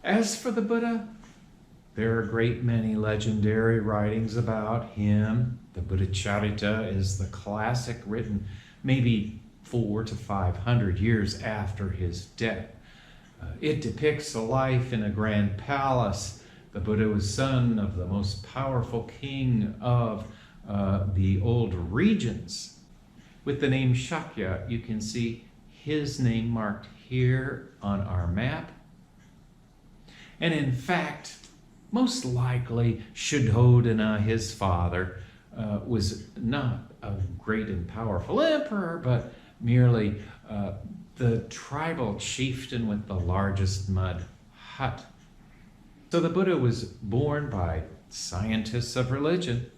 As for the Buddha, there are a great many legendary writings about him. The Buddha Charita is the classic written maybe 400 to 500 years after his death. It depicts a life in a grand palace. The Buddha was son of the most powerful king of the old regions. With the name Shakya, you can see his name marked here on our map. And in fact, most likely Shuddhodana, his father, was not a great and powerful emperor, but merely the tribal chieftain with the largest mud hut. So the Buddha was born by scientists of religion,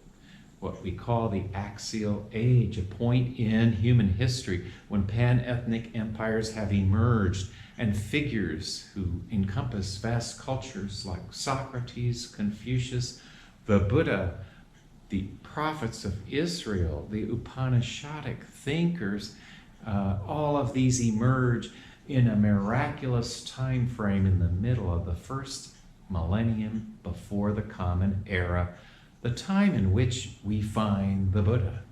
what we call the axial age, a point in human history when pan-ethnic empires have emerged and figures who encompass vast cultures like Socrates, Confucius, the Buddha, the prophets of Israel, the Upanishadic thinkers, all of these emerge in a miraculous time frame in the middle of the first millennium before the Common Era, the time in which we find the Buddha.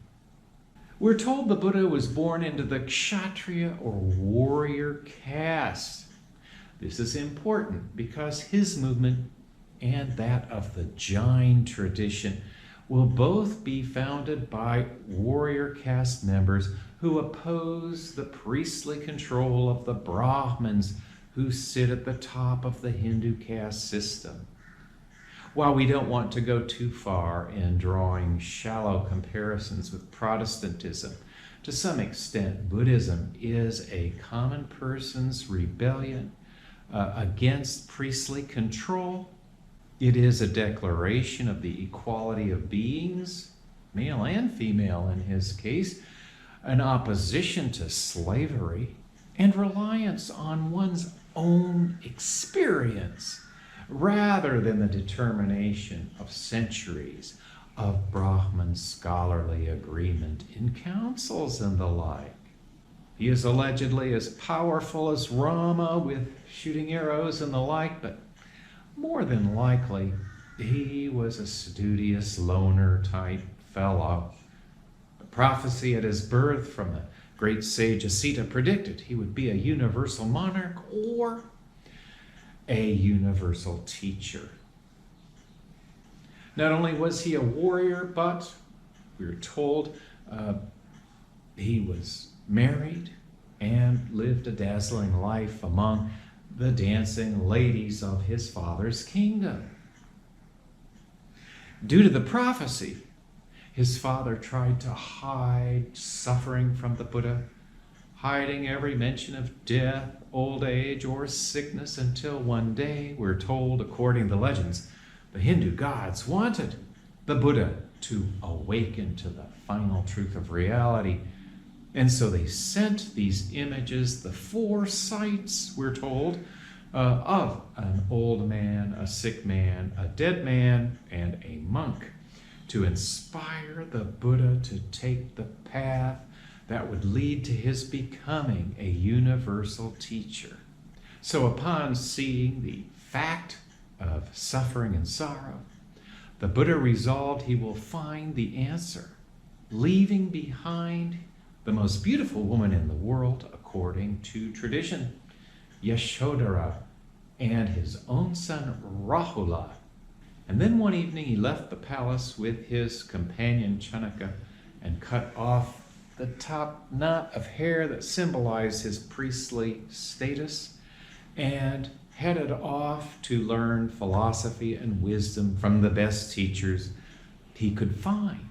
We're told the Buddha was born into the Kshatriya or warrior caste. This is important because his movement and that of the Jain tradition will both be founded by warrior caste members who oppose the priestly control of the Brahmins who sit at the top of the Hindu caste system. While we don't want to go too far in drawing shallow comparisons with Protestantism, to some extent Buddhism is a common person's rebellion against priestly control. It is a declaration of the equality of beings, male and female in his case, an opposition to slavery, and reliance on one's own experience rather than the determination of centuries of Brahman scholarly agreement in councils and the like. He is allegedly as powerful as Rama with shooting arrows and the like, but more than likely, he was a studious loner type fellow. The prophecy at his birth from the great sage Asita predicted he would be a universal monarch or a universal teacher. Not only was he a warrior, but we're told he was married and lived a dazzling life among the dancing ladies of his father's kingdom. Due to the prophecy, his father tried to hide suffering from the Buddha, hiding every mention of death, old age, or sickness until one day, we're told, according to the legends, the Hindu gods wanted the Buddha to awaken to the final truth of reality. And so they sent these images, the 4 sights, we're told, of an old man, a sick man, a dead man, and a monk to inspire the Buddha to take the path that would lead to his becoming a universal teacher. So upon seeing the fact of suffering and sorrow, the Buddha resolved he will find the answer, leaving behind the most beautiful woman in the world, according to tradition, Yashodhara, and his own son Rahula. And then one evening he left the palace with his companion Chanaka and cut off the top knot of hair that symbolized his priestly status and headed off to learn philosophy and wisdom from the best teachers he could find.